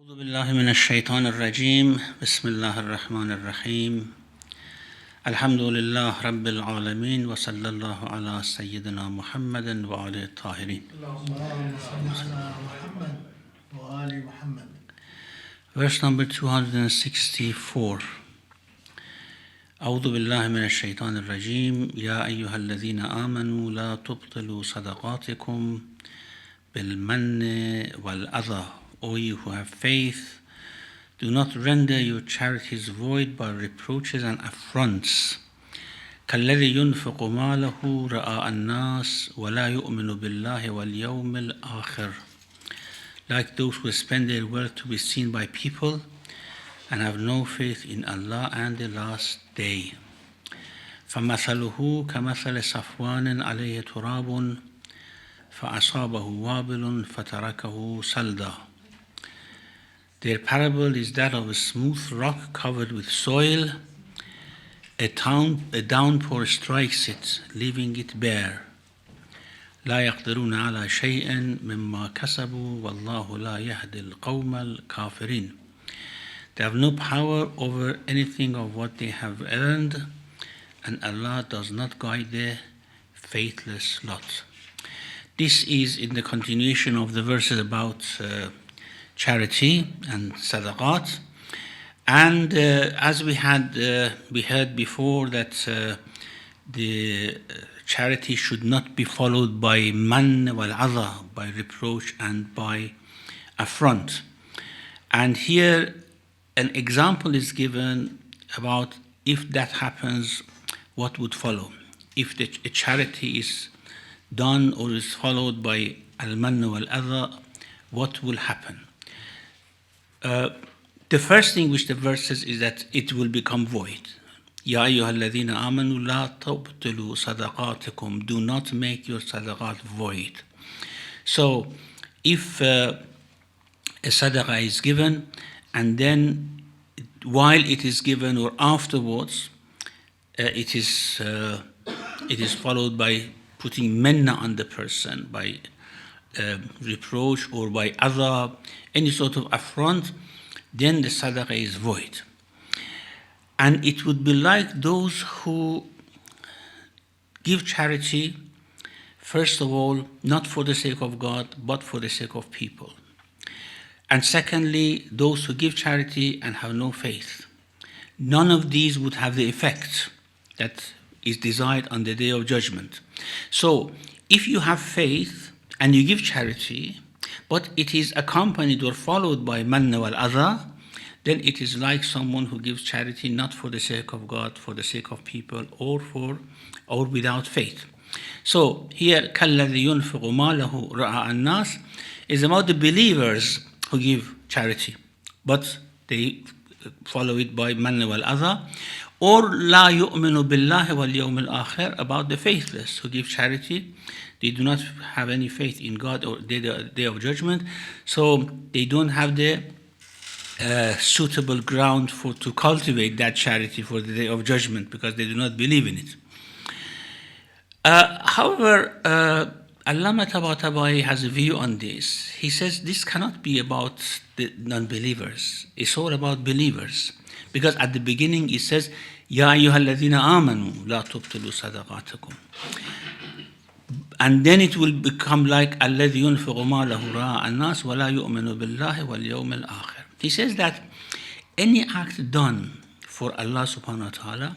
أعوذ بالله من الشيطان الرجيم بسم الله الرحمن الرحيم الحمد لله رب العالمين وصلى الله على سيدنا محمد وآله الطاهرين. Verse number 264. أعوذ بالله من الشيطان الرجيم يا أيها الذين آمنوا لا تبطلوا صدقاتكم بالمن والأذى. O you who have faith, do not render your charities void by reproaches and affronts. كالذي ينفق ماله رئاء الناس ولا يؤمن بالله واليوم الآخر. Like those who spend their wealth to be seen by people and have no faith in Allah and the last day. فمثله كمثل صفوان عليه تراب فأصابه وابل فتركه صلدا. Their parable is that of a smooth rock covered with soil. A downpour strikes it, leaving it bare. لا يقدرون على شيء مما كسبوا والله لا يهدي القوم الكافرين. They have no power over anything of what they have earned, and Allah does not guide the faithless lot. This is in the continuation of the verses about charity and sadaqat, and as we heard before that the charity should not be followed by man wal adha, by reproach and by affront. And here an example is given about if that happens, what would follow. If a charity is done or is followed by al-man wal adha, what will happen? The first thing which the verse says is that it will become void. Ya ayyuhalladhina amanu la tabtulu sadaqatikum. Do not make your sadaqat void. So, if a sadaqah is given, and then while it is given or afterwards, it is followed by putting menna on the person, by reproach or by other, any sort of affront, then the sadaqah is void. And it would be like those who give charity, first of all, not for the sake of God, but for the sake of people. And secondly, those who give charity and have no faith. None of these would have the effect that is desired on the Day of Judgment. So, if you have faith and you give charity, but it is accompanied or followed by manna wal adha, then it is like someone who gives charity not for the sake of God, for the sake of people, or without faith. So here, كَالَّذِي يُنْفِقُ مَالَهُ رَعَاءَ النَّاسِ is about the believers who give charity, but they follow it by manna wal adha, or لَا يُؤْمِنُ بِاللَّهِ وَالْيَوْمِ الْآخِرِ, about the faithless who give charity. They do not have any faith in God or the Day of Judgment, so they don't have the suitable ground to cultivate that charity for the Day of Judgment because they do not believe in it. However, Allama Tabatabai has a view on this. He says this cannot be about the non-believers. It's all about believers. Because at the beginning it says, Ya ayyuhalladhina amanu la tubtilu sadaqatakum. And then it will become like الَّذِي يُنْفِقُ مَالَهُ رَاءَ النَّاسِ وَلَا يُؤْمِنُ بِاللَّهِ وَالْيَوْمِ الْآخِرِ. He says that any act done for Allah subhanahu wa ta'ala,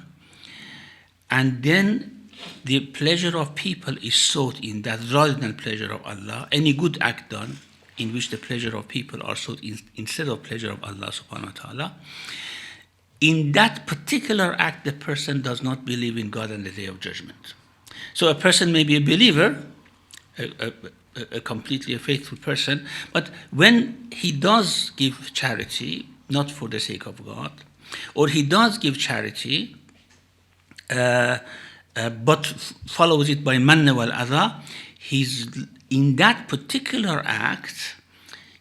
and then the pleasure of people is sought in that rather than pleasure of Allah, any good act done in which the pleasure of people are sought instead of pleasure of Allah subhanahu wa ta'ala, in that particular act the person does not believe in God and the Day of Judgment. So a person may be a believer, a completely a faithful person, but when he does give charity, not for the sake of God, or he does give charity, but follows it by manna wal adha, he's in that particular act,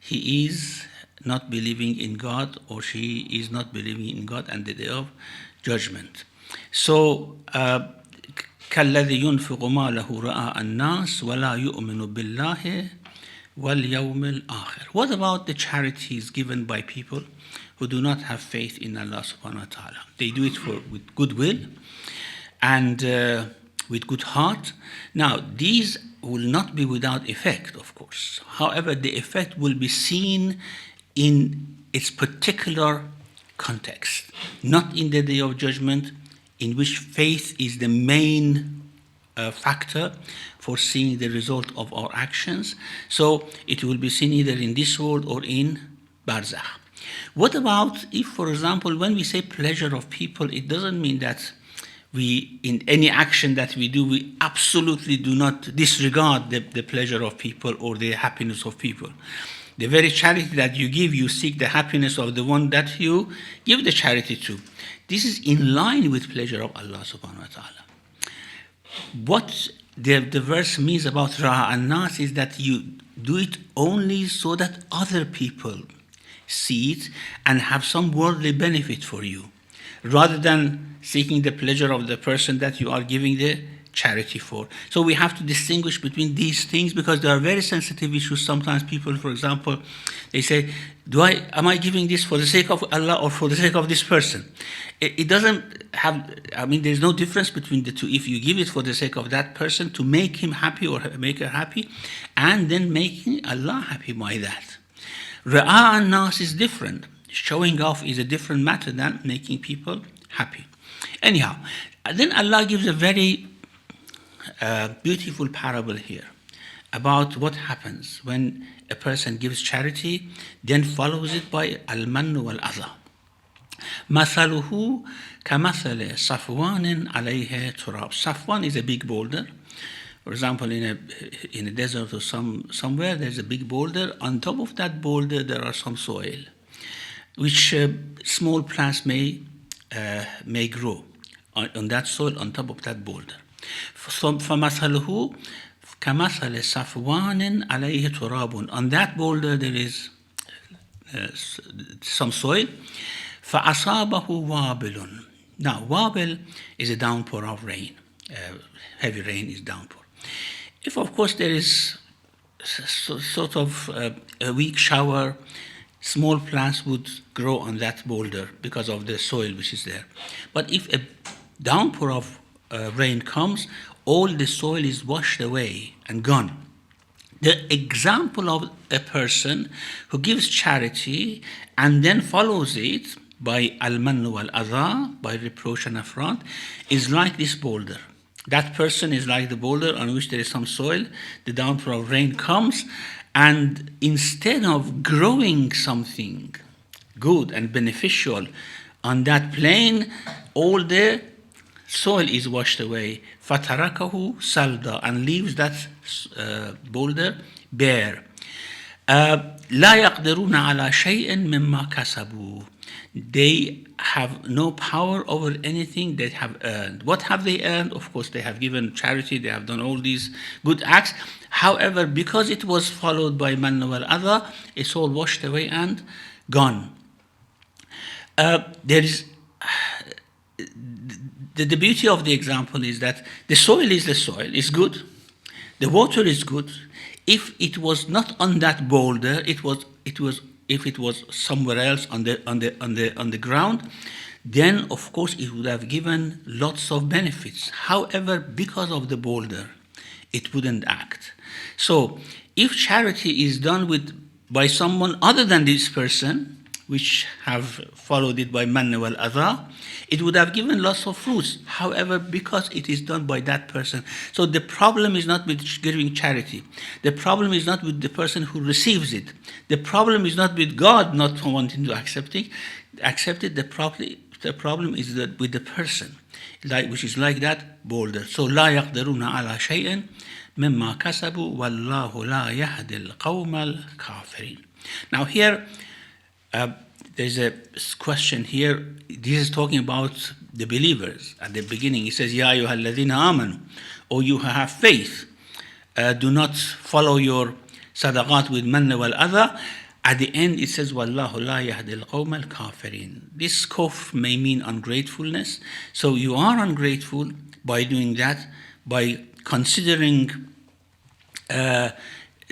he is not believing in God, or she is not believing in God and the Day of Judgment. So, كالذي ينفق ماله رئاء الناس ولا يؤمن بالله وَالْيَوْمِ الْآخِرِ. What about the charities given by people who do not have faith in Allah subhanahu wa ta'ala? They do it with goodwill and with good heart. Now, these will not be without effect, of course. However, the effect will be seen in its particular context, not in the Day of Judgment, in which faith is the main factor for seeing the result of our actions. So it will be seen either in this world or in Barzakh. What about if, for example, when we say pleasure of people, it doesn't mean that we, in any action that we do, we absolutely do not disregard the pleasure of people or the happiness of people. The very charity that you give, you seek the happiness of the one that you give the charity to. This is in line with pleasure of Allah subhanahu wa ta'ala. What the verse means about Ra'a an-Nas is that you do it only so that other people see it and have some worldly benefit for you, rather than seeking the pleasure of the person that you are giving the charity for. So we have to distinguish between these things because they are very sensitive issues. Sometimes people, for example, they say, am I giving this for the sake of Allah or for the sake of this person? It doesn't have, there's no difference between the two. If you give it for the sake of that person to make him happy or make her happy, and then making Allah happy by that. Ra'a an-Nas is different. Showing off is a different matter than making people happy. Anyhow, then Allah gives a very beautiful parable here about what happens when a person gives charity, then follows it by al-mannu wal-adha. مثله كمثل صفوان عليه تراب. Safwan is a big boulder. For example, in a desert or somewhere, there's a big boulder. On top of that boulder, there are some soil, which small plants may grow on that soil on top of that boulder. فَمَثَلُهُ كَمَثَلِ صَفْوَانٍ عَلَيْهِ تُرَابٌ. On that boulder there is some soil. فَأَصَابَهُ وَابِلٌ. Now, wabil is a downpour of rain. Heavy rain is downpour. If, of course, there is sort of a weak shower, small plants would grow on that boulder because of the soil which is there. But if a downpour of rain comes, all the soil is washed away and gone. The example of a person who gives charity and then follows it by al-mannu wal-adha, by reproach and affront, is like this boulder. That person is like the boulder on which there is some soil. The downpour of rain comes, and instead of growing something good and beneficial on that plain, all the soil is washed away. فَتَرَكَهُ سَلْدًا, and leaves that boulder bare. لَا يَقْدِرُونَ عَلَى شَيْءٍ مِمَّا كَسَبُوا. They have no power over anything they have earned. What have they earned? Of course, they have given charity, they have done all these good acts. However, because it was followed by manna wal adha, it's all washed away and gone. There is the beauty of the example is that the soil is the soil, it's good. The water is good. If it was not on that boulder, if it was somewhere else on the ground, then of course it would have given lots of benefits. However, because of the boulder, it wouldn't act. So if charity is done by someone other than this person, which have followed it by manna wal adha, it would have given lots of fruits. However, because it is done by that person, so the problem is not with giving charity. The problem is not with the person who receives it. The problem is not with God not wanting to accept it. The problem is that with the person, which is like that boulder. So لا يقدرون على شيء مما كسبوا والله لا يهدي القوم الكافرين. Now here, there's a question here. This is talking about the believers. At the beginning, it says, Ya ayyuha alladhina amanu, or you who have faith, do not follow your sadaqat with manna wal adha. At the end, it says, Wallahu la yahdi al-qawm al-kafirin. This kufr may mean ungratefulness. So you are ungrateful by doing that, by considering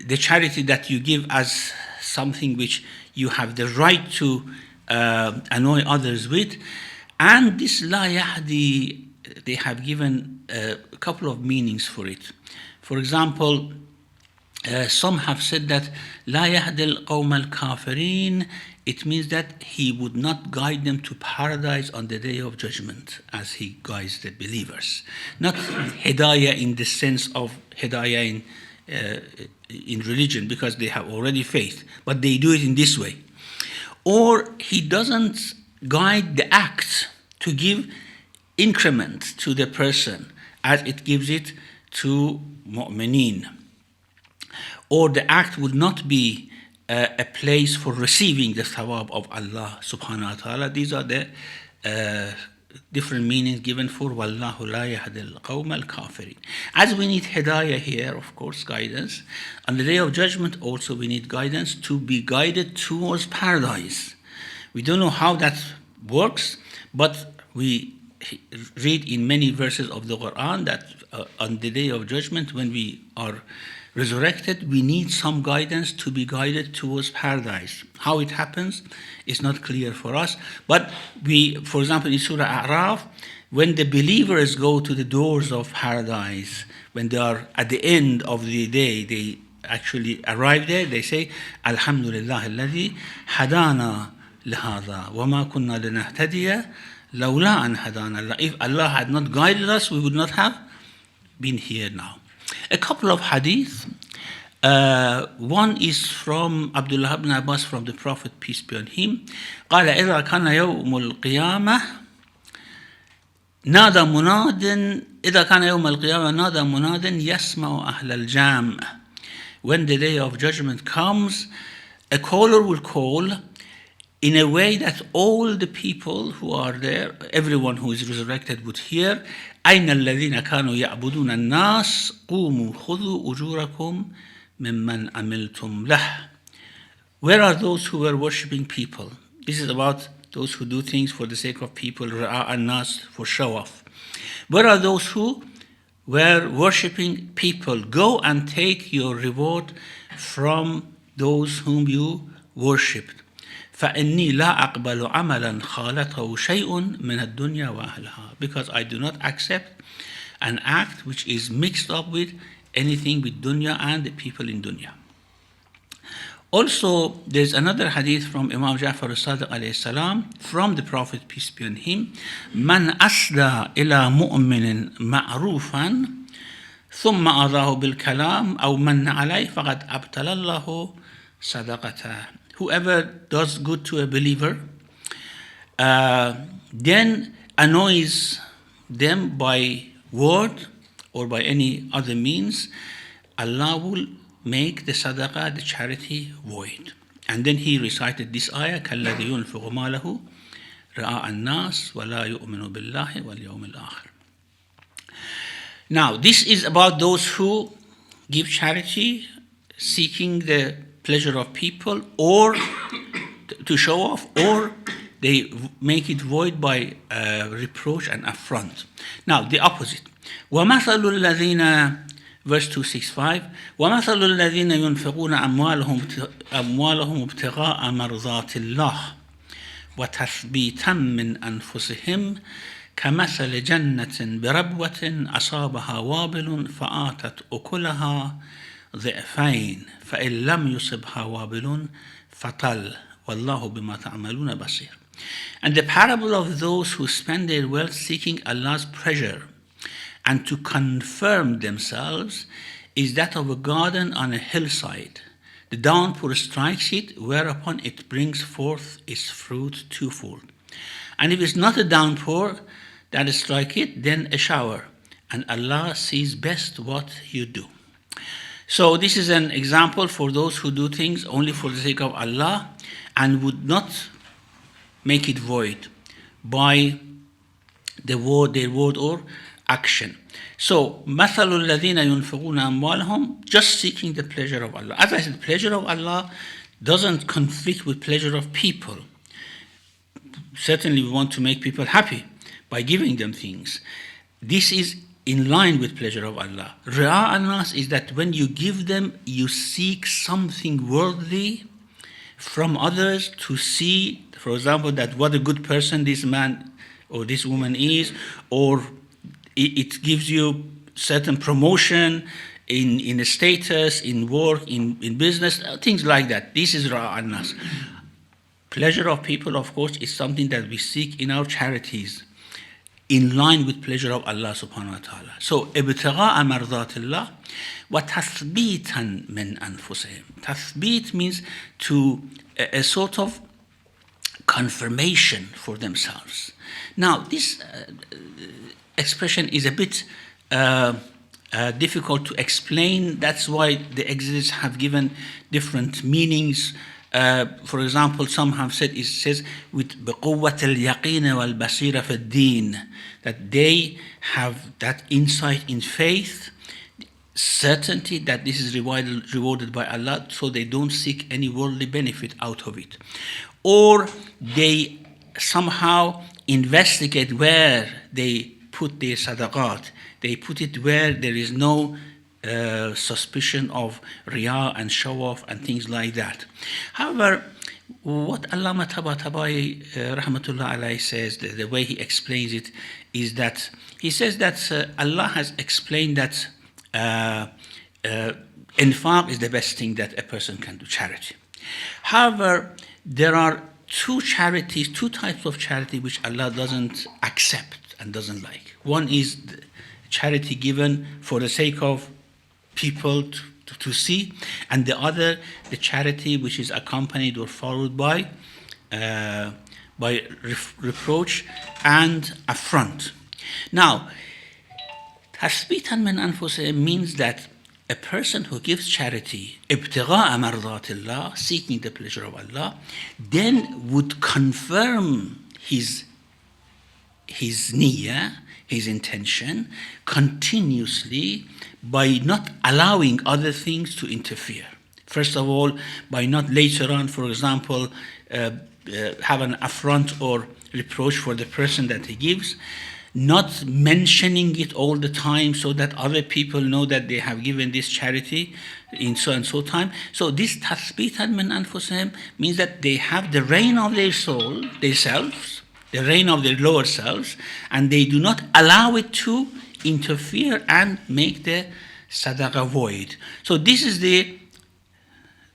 the charity that you give as something which you have the right to annoy others with. And this la yahdi, they have given a couple of meanings for it. For example, some have said that la yahdi al-qawm al-kafirin, it means that he would not guide them to paradise on the day of judgment as he guides the believers. Not hidayah in the sense of hidayah in religion, because they have already faith, but they do it in this way. Or he doesn't guide the act to give increment to the person as it gives it to mu'mineen. Or the act would not be a place for receiving the thawab of Allah subhanahu wa ta'ala. These are the different meanings given for Wallahu la yahdi al-qawm al-kafirin. As we need hidayah here, of course, guidance, on the day of judgment also we need guidance to be guided towards paradise. We don't know how that works, but we read in many verses of the Quran that on the day of judgment, when we are resurrected, we need some guidance to be guided towards paradise. How it happens is not clear for us. But we, for example, in Surah A'raf, when the believers go to the doors of paradise, when they are at the end of the day, they actually arrive there, they say, Alhamdulillah alladhi hadana lihada wa ma kunna linahtadiya lawla an hadana Allah. If Allah had not guided us, we would not have been here now. A couple of hadith. One is from Abdullah ibn Abbas from the Prophet, peace be on him. قال إذا كان يوم القيامة نادى مناد إذا كان يوم القيامة نادى مناد يسمع أهل الجام. When the day of judgment comes, a caller will call in a way that all the people who are there, everyone who is resurrected would hear, أين الذين كانوا يعبدون الناس قوموا خذوا أجوركم ممن عملتم له. Where are those who were worshipping people? This is about those who do things for the sake of people, رعاء الناس, for show off. Where are those who were worshipping people? Go and take your reward from those whom you worshipped. فإني لا أقبل عملا خالطه شيء من الدنيا وأهلها, because I do not accept an act which is mixed up with anything with dunya and the people in dunya. Also, there's another hadith from Imam Ja'far al-Sadiq alayhi salam from the Prophet, peace be on him, من أسدى إلى مؤمن معروفا ثم أضاه بالكلام أو من عليه فقد أبطل الله صدقته. Whoever does good to a believer, then annoys them by word or by any other means, Allah will make the sadaqah, the charity, void. And then he recited this ayah, كَالَّذِي يُنْفِقُ مَالَهُ رَآءَ النَّاسِ وَلَا يُؤْمِنُ بِاللَّهِ وَالْيَوْمِ الْآخِرِ. Now, this is about those who give charity, seeking the pleasure of people, or to show off, or they make it void by reproach and affront. Now, the opposite. وَمَثَلُ الَّذِينَ, verse 265, وَمَثَلُ الَّذِينَ يُنْفِقُونَ أَمْوَالَهُمْ ابْتِغَاءَ مَرْضَاتِ اللَّهِ وَتَثْبِيتًا مِّنْ أَنفُسِهِمْ كَمَثَلِ جَنَّةٍ بِرَبْوَةٍ أَصَابَهَا وَابِلٌ فَآتَتْ أُكُلَهَا ضعفين فإن لم يصبها وابل فطل والله بما تعملون بصير. And the parable of those who spend their wealth seeking Allah's pleasure and to confirm themselves is that of a garden on a hillside. The downpour strikes it, whereupon it brings forth its fruit twofold. And if it's not a downpour that strikes it, then a shower. And Allah sees best what you do. So this is an example for those who do things only for the sake of Allah and would not make it void by their word or action. So, مَثَلُ الَّذِينَ يُنْفِقُونَ أَمْوَالَهُمْ, just seeking the pleasure of Allah. As I said, pleasure of Allah doesn't conflict with pleasure of people. Certainly we want to make people happy by giving them things. This is in line with pleasure of Allah. Ri'a al-nas is that when you give them, you seek something worldly from others to see, for example, that what a good person this man or this woman is, or it gives you certain promotion in a status, in work, in business, things like that. This is Ri'a al-nas. Pleasure of people, of course, is something that we seek in our charities, in line with pleasure of Allah subhanahu wa ta'ala. So, ibtigha'a mardatillah wa tathbitan min anfusihim. Tathbit means to a sort of confirmation for themselves. Now, this expression is a bit difficult to explain. That's why the exegetes have given different meanings. For example, some have said, it says, with بِقُوَّةِ الْيَقِينِ وَالْبَصِيرَ فِي الدِّينِ, that they have that insight in faith, certainty that this is rewarded by Allah, so they don't seek any worldly benefit out of it. Or they somehow investigate where they put their sadaqat. They put it where there is no suspicion of riya and show-off and things like that. However, what Allama Tabatabai rahmatullah alayhi says, the way he explains it, is that he says that Allah has explained that infaq is the best thing that a person can do, charity. However, there are two types of charity which Allah doesn't accept and doesn't like. One is charity given for the sake of people to see, and the other, the charity which is accompanied or followed by reproach and affront. Now, tasbitan min anfusihim means that a person who gives charity, ibtigha'a mardatillah, seeking the pleasure of Allah, then would confirm his niyyah, his intention, continuously by not allowing other things to interfere. First of all, by not later on, for example, have an affront or reproach for the person that he gives, not mentioning it all the time so that other people know that they have given this charity in so and so time. So this tathbitan min anfusihim means that they have the reign of their soul, themselves, the reign of their lower selves, and they do not allow it to interfere and make the sadaqah void. So this is the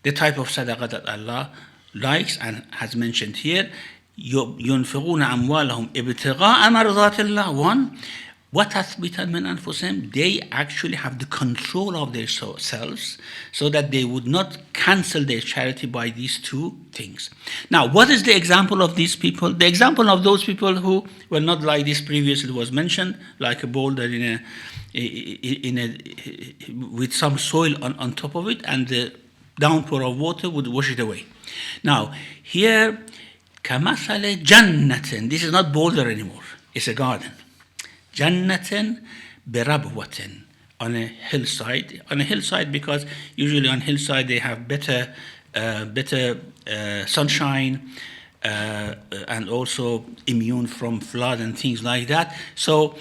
type of sadaqah that Allah likes and has mentioned here. ينفقون أموالهم ابتغاء مرضات الله. One, وتثبيتا من أنفسهم, they actually have the control of their selves, so that they would not cancel their charity by these two things. Now, what is the example of these people? The example of those people who were not like this previously was mentioned, like a boulder with some soil on top of it, and the downpour of water would wash it away. Now, here, كَمَثَلِ جَنَّةٍ, this is not boulder anymore, it's a garden. جَنَّةٍ بِرَبْوَةٍ, on a hillside. On a hillside because usually on hillside they have better sunshine and also immune from flood and things like that. So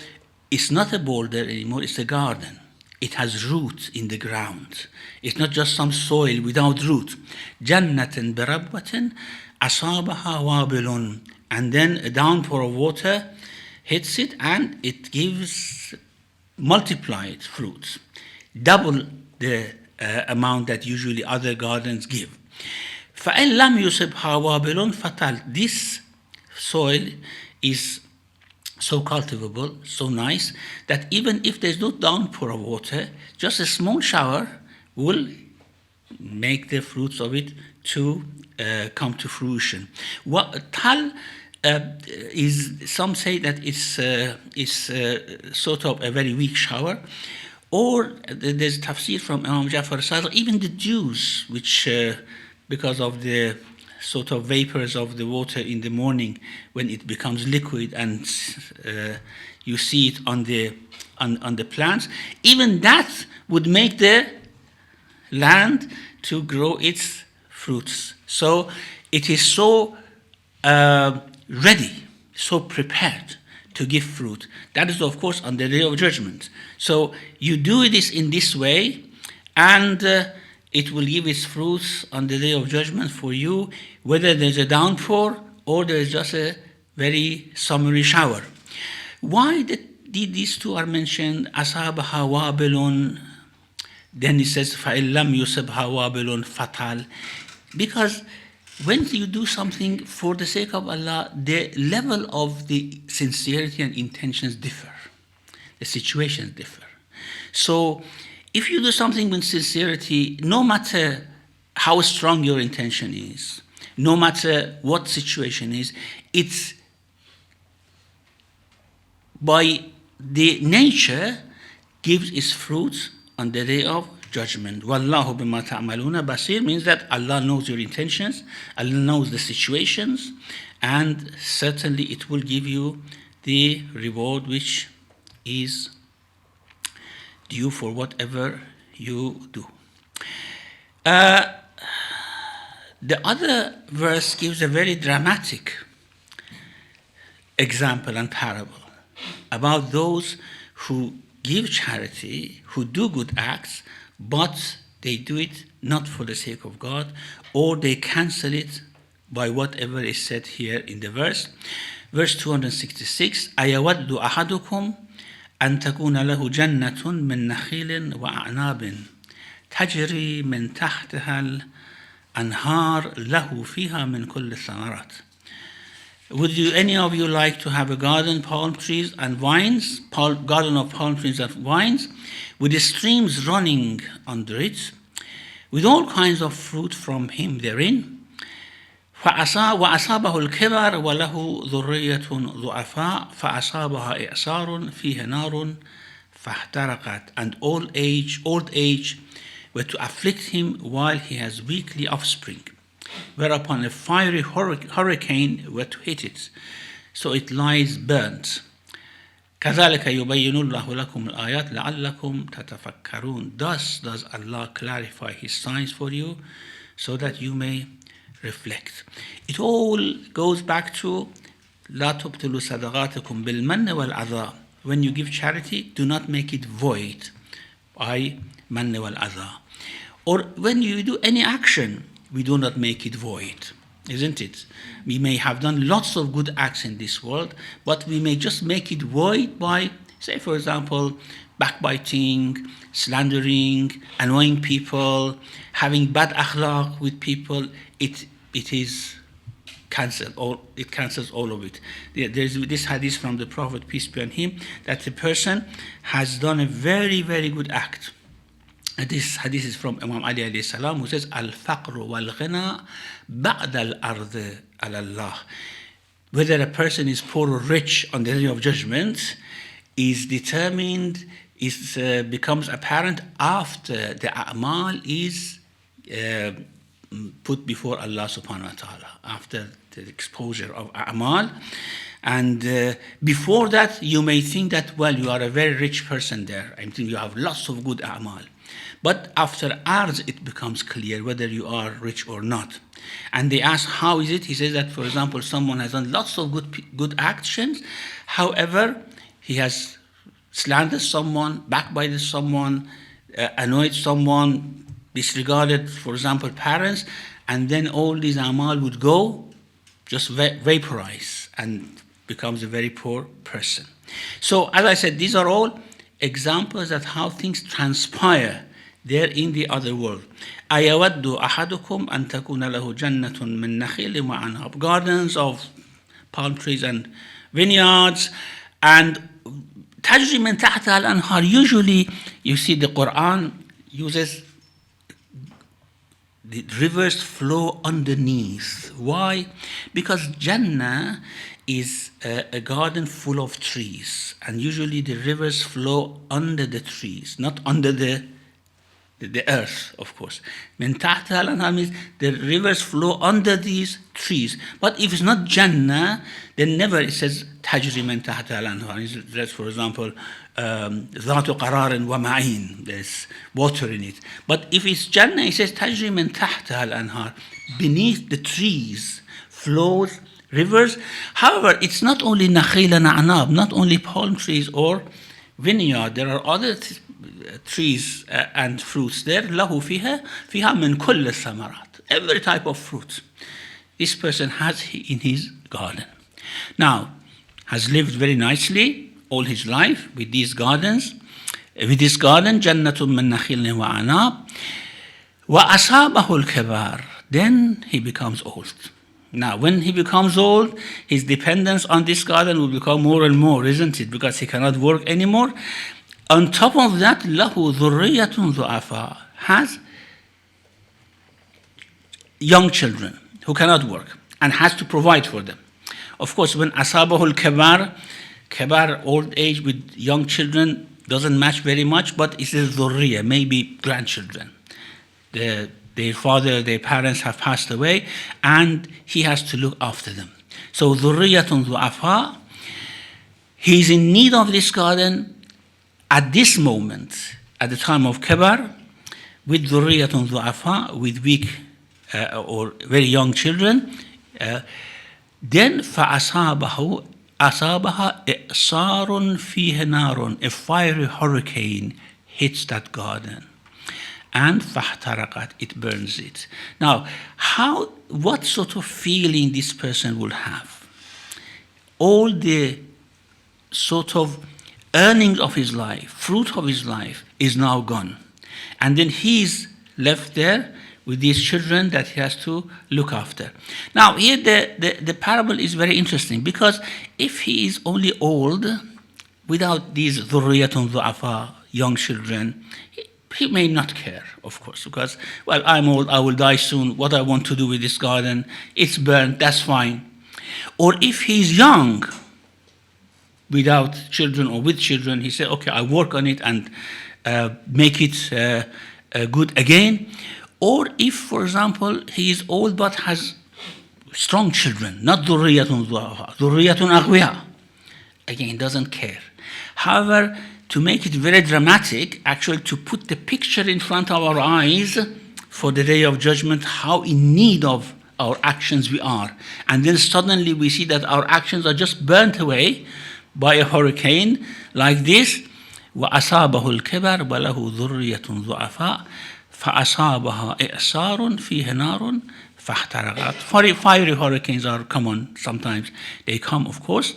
it's not a boulder anymore, it's a garden. It has roots in the ground. It's not just some soil without root. جَنَّةٍ بِرَبْوَةٍ أَصَابَهَا وَابِلٌ, and then a downpour of water hits it and it gives multiplied fruits, double the amount that usually other gardens give. فَإِنْ لَمْ يُصِبْهَا وَابِلٌ فَطَلْ, this soil is so cultivable, so nice, that even if there's no downpour of water, just a small shower will make the fruits of it to come to fruition. What tal is, some say that it's sort of a very weak shower, or there's tafsir from Imam Ja'far Sadiq, even the dews, which because of the sort of vapors of the water in the morning, when it becomes liquid and you see it on the plants, even that would make the land to grow its fruits. So it is so ready, so prepared to give fruit. That is, of course, on the day of judgment. So you do this in this way, and it will give its fruits on the day of judgment for you, whether there's a downpour or there's just a very summery shower. Why did these two are mentioned? أَصَابَهَا وَابِلٌ. Then it says, فَإِن لَمْ يُصِبْهَا وَابِلٌ فَطَلٌ. Because when you do something for the sake of Allah, the level of the sincerity and intentions differ. The situations differ. So if you do something with sincerity, no matter how strong your intention is, no matter what situation is, it's by the nature gives its fruits on the day of judgment. Wallahu bima ta'maluna basir means that Allah knows your intentions, Allah knows the situations, and certainly it will give you the reward which is due for whatever you do. The other verse gives a very dramatic example and parable about those who give charity, who do good acts, but they do it not for the sake of God, or they cancel it by whatever is said here in the verse. Verse 266, أَيَوَدُّ أَحَدُكُمْ أَن تَكُونَ لَهُ جَنَّةٌ مِّن نَخِيلٍ وَأَعْنَابٍ تَجْرِي مِن تَحْتِهَا الْأَنْهَارُ لَهُ فِيهَا مِن كُلِّ الثَّمَرَاتِ. Would any of you like to have a garden, palm trees and vines, garden of palm trees and vines, with the streams running under it, with all kinds of fruit from him therein? وَأَصَابَهُ الْكِبَرُ وَلَهُ ذُرِّيَّةٌ ضُعَفَاءُ فَأَصَابَهَا إِعْصَارٌ فِيهِ نَارٌ فَاحْتَرَقَتْ. And old age were to afflict him while he has weakly offspring, whereupon a fiery hurricane were to hit it, so it lies burnt. كَذَلِكَ يُبَيِّنُ اللَّهُ لَكُمُ الْآيَاتِ لَعَلَّكُمْ تَتَفَكَّرُونَ. Thus does Allah clarify His signs for you, so that you may reflect. It all goes back to لَا تُبْتِلُوا صَدَقَاتِكُمْ بِالْمَنِّ وَالْعَذَى. When you give charity, do not make it void by mann wal-adha. Or when you do any action, we do not make it void, isn't it? We may have done lots of good acts in this world, but we may just make it void by, say for example, backbiting, slandering, annoying people, having bad akhlaq with people. It is cancelled, or it cancels all of it. There's this hadith from the Prophet, peace be on him, that the person has done a very, very good act. This hadith is from Imam Ali alayhi salam, who says, Al-faqru wal-ghina ba'da al-ardi ala-Allah. Whether a person is poor or rich on the day of judgment is determined, becomes apparent after the a'mal is put before Allah subhanahu wa ta'ala, after the exposure of a'mal. And before that, you may think that, well, you are a very rich person there. I think you have lots of good a'mal. But after arz, it becomes clear whether you are rich or not. And they ask, how is it? He says that, for example, someone has done lots of good actions. However, he has slandered someone, backbited someone, annoyed someone, disregarded, for example, parents, and then all these amal would go, just vaporize, and becomes a very poor person. So, as I said, these are all examples of how things transpire there in the other world. أَيَوَدُّ أَحَدُكُمْ أَن تَكُونَ لَهُ جَنَّةٌ مِّن نَخِيلٍ وَأَعْنَابٍ. Gardens of palm trees and vineyards, and تَجْرِي مِن تَحْتِهَا الْأَنْهَارُ. Usually, you see the Quran uses the rivers flow underneath. Why? Because Jannah is a garden full of trees, and usually the rivers flow under the trees, not under the earth, of course. Min tahta al-anhar means the rivers flow under these trees. But if it's not Jannah, then never it says tajri min tahta al-anhar. That's, for example, ذات قرار ومعين. There's water in it. But if it's Jannah, it says tajri min tahta al-anhar. Beneath the trees flows rivers. However, it's not only nakhil and a'nab, not only palm trees or vineyard. There are other trees and fruits there. له فيها من كل الثمرات. Every type of fruit this person has in his garden. Now, has lived very nicely all his life with these gardens. With this garden, جنة من نخيل وعناب وأصابه الكبار. Then he becomes old. Now, when he becomes old, his dependence on this garden will become more and more, isn't it? Because he cannot work anymore. On top of that, له ذرية ضعفاء, has young children who cannot work and has to provide for them. Of course, when أصابه الكبار, كبار, old age with young children, doesn't match very much, but it's a ذرية, maybe grandchildren. Their father, their parents have passed away, and he has to look after them. So ذرية ضعفاء, he is in need of this garden at this moment, at the time of kibar, with ذرية ضعفاء, with weak or very young children. Then فأصابها إعصار فيه نار, a fiery hurricane hits that garden. And فاحترقت, it burns it. Now, what sort of feeling this person will have? All the sort of earnings of his life, fruit of his life, is now gone. And then he's left there with these children that he has to look after. Now, here the parable is very interesting, because if he is only old, without these ذُرِّيَّةٌ ضُعَفَاء, young children, he may not care, of course, because, well, I'm old, I will die soon, what I want to do with this garden, it's burnt, that's fine. Or if he's young, without children or with children, he said, okay, I work on it and make it good again. Or if, for example, he is old but has strong children, not ذُرِّيَّةٌ ضُعَفَاء, ذُرِّيَّةٌ أَغْوِيَاء, again, doesn't care. However, to make it very dramatic, actually to put the picture in front of our eyes for the day of judgment, how in need of our actions we are. And then suddenly we see that our actions are just burnt away by a hurricane like this. وَأَصَابَهُ الْكِبَرُ وَلَهُ ذُرِّيَّةٌ ضُعَفَاء فَأَصَابَهَا إِعْصَارٌ فِيهِ نَارٌ فَاحْتَرَقَتْ. Fiery hurricanes are common sometimes. They come, of course.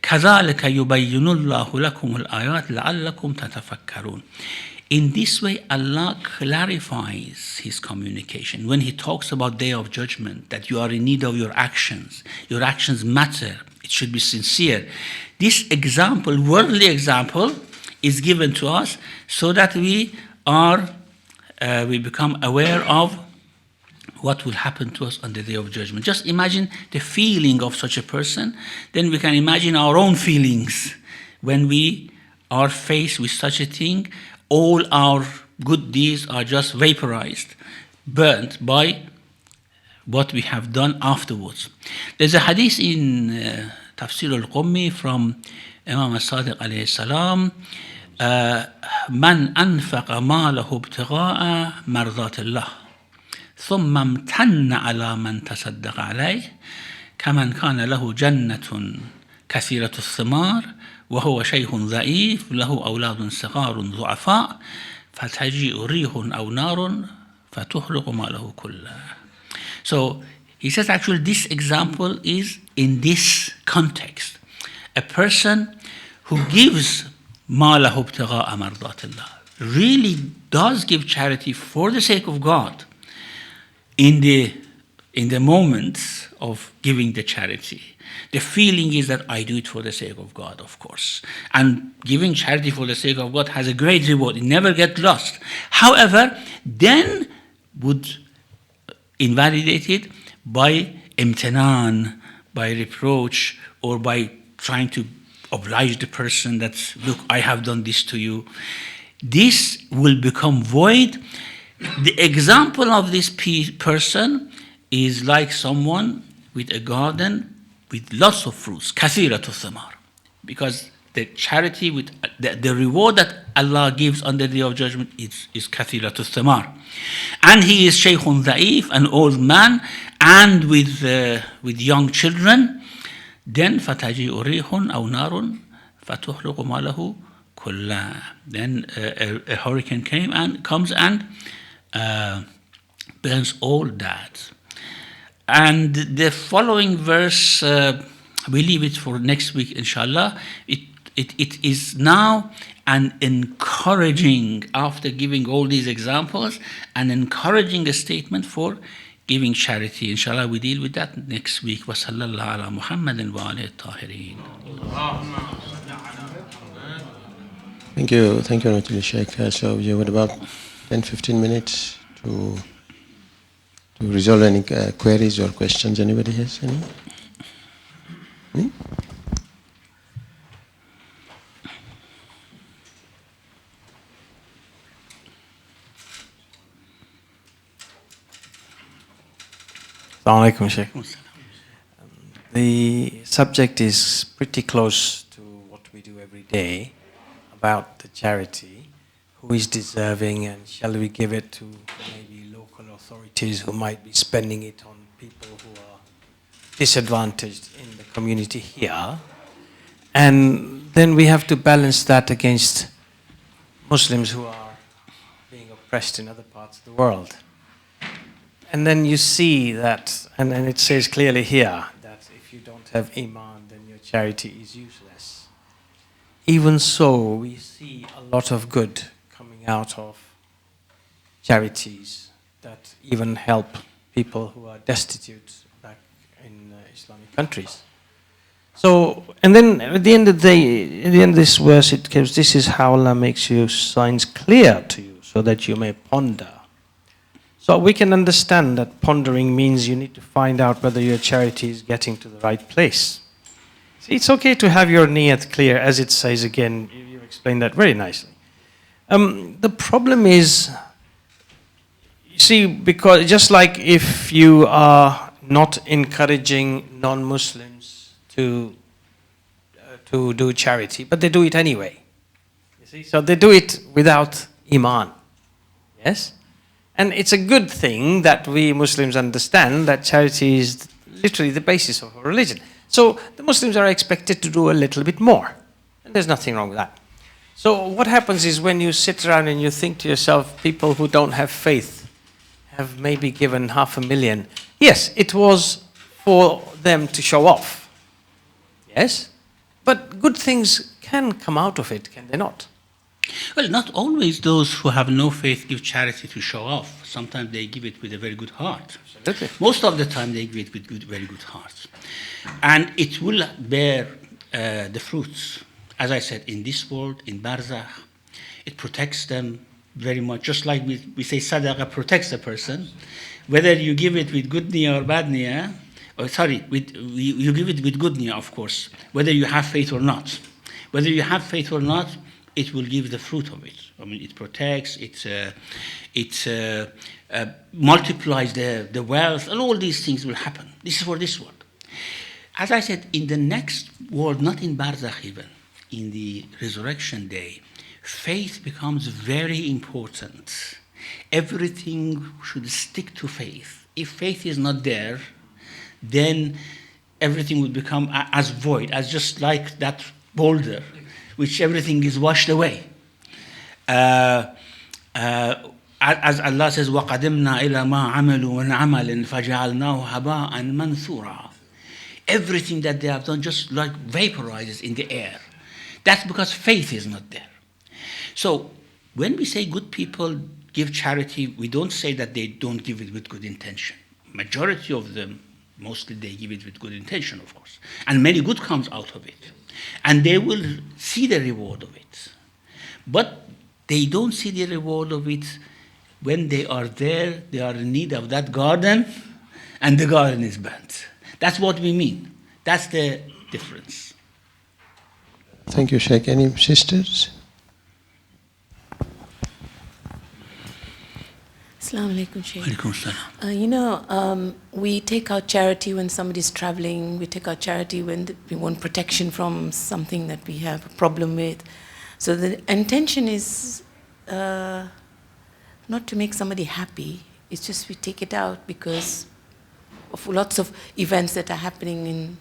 كَذَلِكَ يُبَيِّنُ اللَّهُ لَكُمُ الْآيَاتِ لَعَلَّكُمْ تَتَفَكَّرُونَ. In this way, Allah clarifies His communication. When He talks about Day of Judgment, that you are in need of your actions matter, it should be sincere. This example, worldly example, is given to us so that we become aware of what will happen to us on the Day of Judgment. Just imagine the feeling of such a person, then we can imagine our own feelings when we are faced with such a thing. All our good deeds are just vaporized, burnt by what we have done afterwards. There's a hadith in Tafsir al-Qummi from Imam al-Sadiq alayhi salam, من أنفق ماله ابتغاء مرضات الله ثم امتن على من تصدق عليه كمن كان له جنة كثيرة الثمار وهو شيخ ضعيف له أولاد صغار ضعفاء فتجيء ريح أو نار فتحرق ماله كله. So he says actually this example is in this context. A person who gives ماله ابتغاء مرضات الله, really does give charity for the sake of God in the moment of giving the charity. The feeling is that I do it for the sake of God, of course. And giving charity for the sake of God has a great reward. It never gets lost. However, then would invalidate it by imtinan, by reproach, or by trying to oblige the person that, look, I have done this to you. This will become void. The example of this person is like someone with a garden with lots of fruits, كثيرة الثمار, because the charity with the reward that Allah gives on the Day of Judgment is kathiratu thamar. And he is shaykhun da'if, an old man, and with young children. Then fataji'u rihun aw narun fatuhliqu ma lahu kulla. Then a hurricane comes and burns all that. And the following verse, we leave it for next week, inshallah. It is now an encouraging, after giving all these examples, an encouraging statement for giving charity. Inshallah, we deal with that next week. Wa sallallahu ala Muhammadin wa alihi tahirin. Thank you very much, Shaykh. So we have about 10-15 minutes to resolve any queries or questions. Anybody has any? Me? Assalamu alaikum, Shaykh. The subject is pretty close to what we do every day about the charity. Who is deserving, and shall we give it to maybe local authorities who might be spending it on people who are disadvantaged in the community here? And then we have to balance that against Muslims who are being oppressed in other parts of the world. And then you see that, and it says clearly here, that if you don't have Iman, then your charity is useless. Even so, we see a lot of good coming out of charities that even help people who are destitute back in Islamic countries. So, and then at the end of the day, at the end of this verse, it gives, this is how Allah makes your signs clear to you, so that you may ponder. So we can understand that pondering means you need to find out whether your charity is getting to the right place. See, it's okay to have your niyat clear, as it says again. You explained that very nicely. The problem is, you see, because just like if you are not encouraging non-Muslims to do charity, but they do it anyway. You see, so they do it without Iman. Yes? And it's a good thing that we Muslims understand that charity is literally the basis of our religion. So the Muslims are expected to do a little bit more. And there's nothing wrong with that. So what happens is when you sit around and you think to yourself, people who don't have faith have maybe given 500,000. Yes, it was for them to show off. Yes? But good things can come out of it, can they not? Well, not always those who have no faith give charity to show off. Sometimes they give it with a very good heart. Absolutely. Most of the time they give it with very good hearts. And it will bear the fruits. As I said, in this world, in Barzakh, it protects them very much. Just like we say sadaqah protects a person. Whether you give it with good niyyah or bad niyyah, you give it with good niyyah, of course, whether you have faith or not. Whether you have faith or not, it will give the fruit of it. I mean, it protects, it multiplies the wealth, and all these things will happen. This is for this world. As I said, in the next world, not in Barzakh even, in the resurrection day, faith becomes very important. Everything should stick to faith. If faith is not there, then everything will become as void, as just like that boulder, which everything is washed away. As Allah says, وَقَدِمْنَا إِلَى مَا عَمَلُوا مِنْ عَمَلٍ فَجَعَلْنَاهُ هَبَاءً مَنْثُورًا. Everything that they have done just like vaporizes in the air. That's because faith is not there. So when we say good people give charity, we don't say that they don't give it with good intention. Majority of them, mostly they give it with good intention, of course. And many good comes out of it. And they will see the reward of it. But they don't see the reward of it when they are there, they are in need of that garden, and the garden is burnt. That's what we mean. That's the difference. Thank you, Shaykh. Any sisters? Assalamu alaikum, Shaykh. Alaikum salam. We take out charity when somebody's traveling. We take out charity when we want protection from something that we have a problem with. So the intention is not to make somebody happy. It's just we take it out because of lots of events that are happening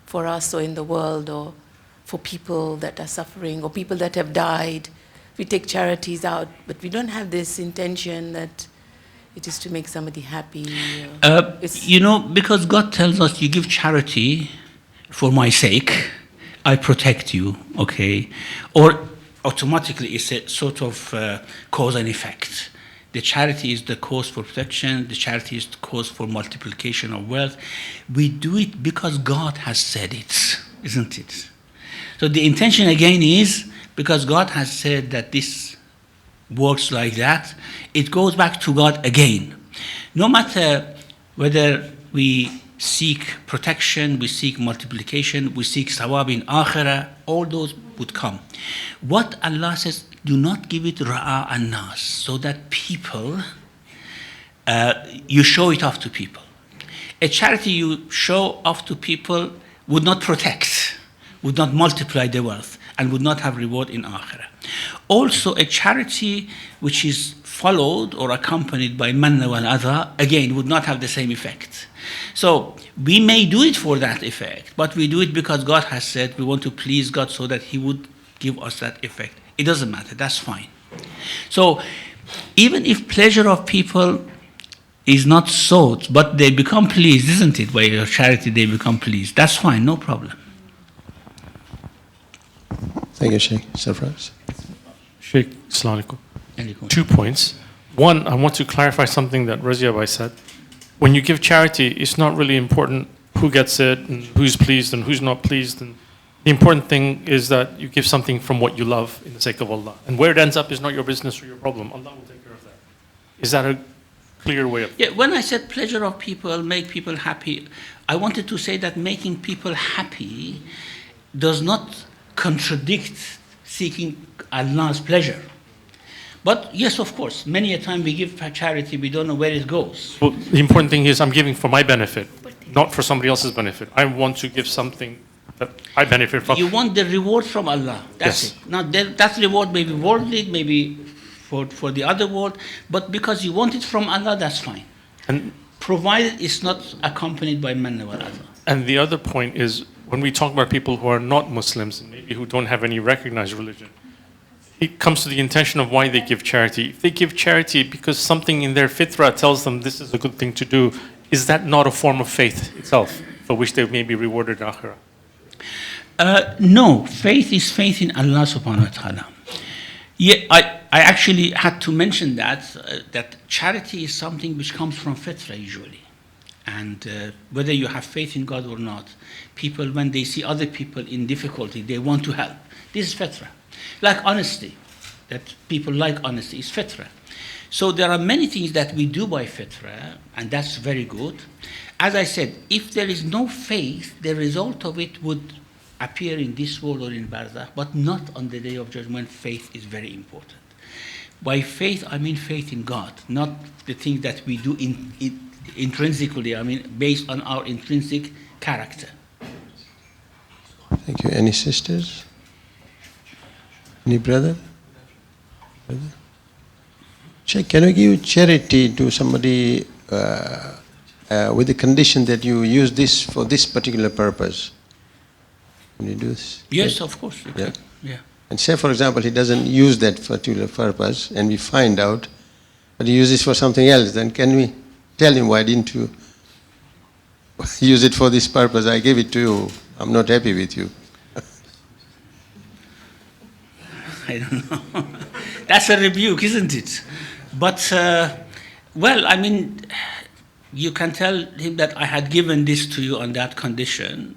for us or in the world, or for people that are suffering or people that have died. We take charities out, but we don't have this intention that it is to make somebody happy. Because God tells us, you give charity for my sake, I protect you, okay? Or automatically it's a sort of cause and effect. The charity is the cause for protection, the charity is the cause for multiplication of wealth. We do it because God has said it, isn't it? So the intention again is, because God has said that this works like that, it goes back to God again. No matter whether we seek protection, we seek multiplication, we seek sawab in akhirah, all those would come. What Allah says, do not give it ra'a and nas, so that people, you show it off to people. A charity you show off to people would not protect, would not multiply the wealth, and would not have reward in akhirah. Also, a charity which is followed or accompanied by manna wal adha, again, would not have the same effect. So we may do it for that effect, but we do it because God has said we want to please God so that He would give us that effect. It doesn't matter, that's fine. So even if pleasure of people is not sought, but they become pleased, isn't it? By your charity they become pleased. That's fine, no problem. Thank you, Sheikh. Surprise. Sheikh, Assalamu alaikum. 2 points. One, I want to clarify something that Razia Bhai said. When you give charity, it's not really important who gets it and who's pleased and who's not pleased. And the important thing is that you give something from what you love in the sake of Allah. And where it ends up is not your business or your problem. Allah will take care of that. Is that a clear way of... Yeah, when I said pleasure of people, make people happy, I wanted to say that making people happy does not contradict seeking Allah's pleasure. But yes, of course, many a time we give charity, we don't know where it goes. Well, the important thing is I'm giving for my benefit, not for somebody else's benefit. I want to give something that I benefit from. You want the reward from Allah. That's Yes. it. Now, that reward may be worldly, maybe for the other world, but because you want it from Allah, that's fine. And Provided it's not accompanied by manna wal adha. And the other point is, when we talk about people who are not Muslims, and maybe who don't have any recognized religion, it comes to the intention of why they give charity. If they give charity because something in their fitrah tells them this is a good thing to do, is that not a form of faith itself, for which they may be rewarded in akhirah? No, faith is faith in Allah subhanahu wa ta'ala. Yeah, I actually had to mention that charity is something which comes from fitrah usually. And whether you have faith in God or not, people, when they see other people in difficulty, they want to help. This is fitrah. Like honesty, that people like honesty is fitrah. So there are many things that we do by fitrah, and that's very good. As I said, if there is no faith, the result of it would appear in this world or in barzakh, but not on the day of judgment. Faith is very important. By faith, I mean faith in God, not the things that we do intrinsically, I mean based on our intrinsic character. Thank you. Any sisters? Any brother? Sheikh, can you give charity to somebody with the condition that you use this for this particular purpose? Can you do this? Yes, of course. You Yeah. can. Yeah. And say, for example, he doesn't use that particular purpose, and we find out, but he uses for something else, then can we tell him, why didn't you use it for this purpose? I gave it to you. I'm not happy with you. I don't know. That's a rebuke, isn't it? But, well, I mean, you can tell him that I had given this to you on that condition.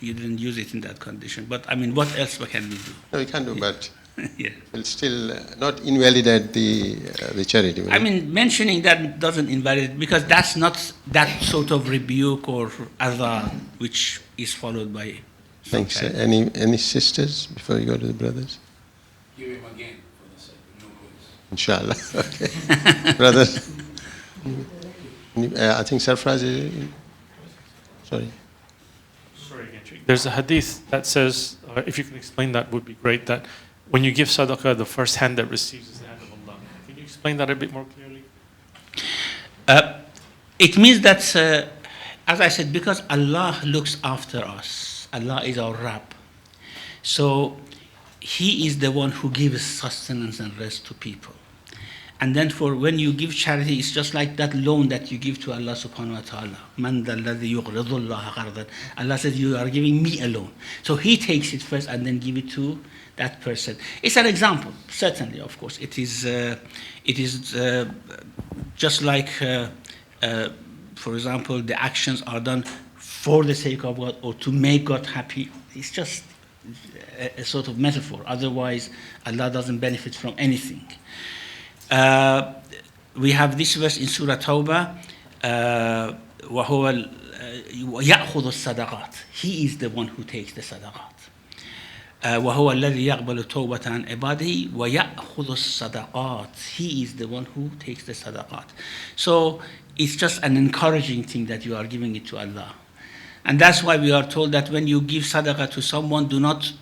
You didn't use it in that condition. But, I mean, what else can we do? No, we can't do, but Yeah. it'll still not invalidate the charity. will I it? mean, mentioning that doesn't invalidate, because that's not that sort of rebuke or adha which is followed by some Thanks. charity. Any sisters before you go to the brothers? Give him again for the sake of no goods. Inshallah. Okay. Brother, I think Sarfraz is... Sorry. Sorry again, Sheikh. There's a hadith that says, if you can explain that would be great, that when you give sadaqah, the first hand that receives is the hand of Allah. Can you explain that a bit more clearly? It means that, as I said, because Allah looks after us, Allah is our Rabb. So He is the one who gives sustenance and rest to people. And then for when you give charity, it's just like that loan that you give to Allah subhanahu wa ta'ala. Man dhalladhi yuqridu Allah qardan. Allah says, you are giving me a loan. So He takes it first and then give it to that person. It's an example, certainly, of course. It is just like, for example, the actions are done for the sake of God or to make God happy. It's just a sort of metaphor. Otherwise, Allah doesn't benefit from anything. We have this verse in Surah Tawbah, وَهُوَ يَأْخُذُ الصَّدَقَاتِ. He is the one who takes the sadaqat. وَهُوَ الَّذِي يَقْبَلُ تَوْبَةَ عَنْ عِبَادِهِ وَيَأْخُذُ الصَّدَقَاتِ. He is the one who takes the sadaqat. So it's just an encouraging thing that you are giving it to Allah. And that's why we are told that when you give sadaqah to someone, do not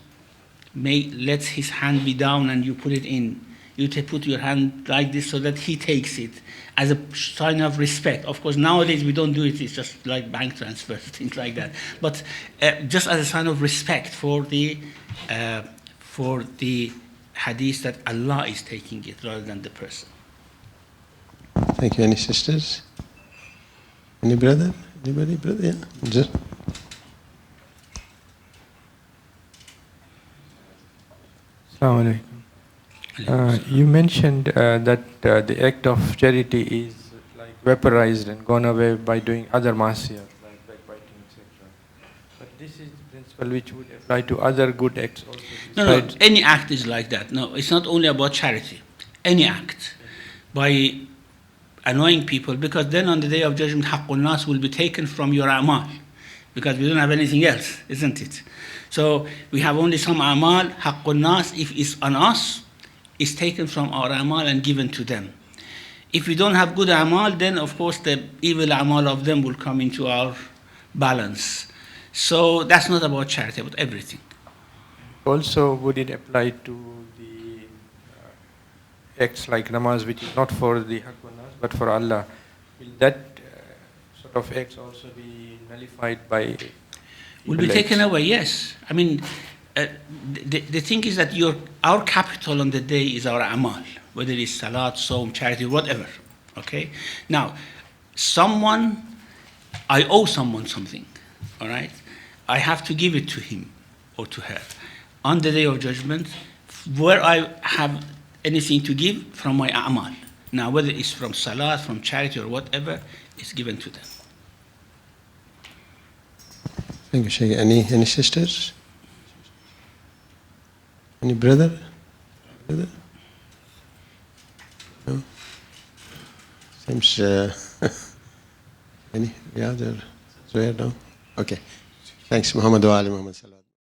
let his hand be down and you put it in. You put your hand like this so that he takes it as a sign of respect. Of course, nowadays we don't do it. It's just like bank transfers, things like that. But just as a sign of respect for the hadith that Allah is taking it rather than the person. Thank you. Any sisters? Any brother? Anybody? Brother? Yeah. Just. Assalamu alaikum. You mentioned that the act of charity is like vaporized and gone away by doing other masiyah, like backbiting, etc. But this is the principle which would apply to other good acts also. No, any act is like that. No, it's not only about charity. Any act. By annoying people, because then on the day of judgment, haqqun nas will be taken from your amal, because we don't have anything else, isn't it? So we have only some amal, haqqun nas, if it's on us, is taken from our amal and given to them. If we don't have good amal, then of course the evil amal of them will come into our balance. So that's not about charity, about everything. Also, would it apply to the acts like namaz, which is not for the haqqun nas but for Allah? Will that sort of acts also be nullified by? Will be taken away, yes. I mean, the thing is that our capital on the day is our amal, whether it's salat, saum, charity, whatever. Okay? Now, I owe someone something, all right? I have to give it to him or to her. On the day of judgment, where I have anything to give from my amal. Now, whether it's from salat, from charity, or whatever, it's given to them. Thank you, Shaykh. Any sisters? Any brother? Brother? No? Seems any other? No? Okay. Thanks, Muhammad wa ali Muhammad.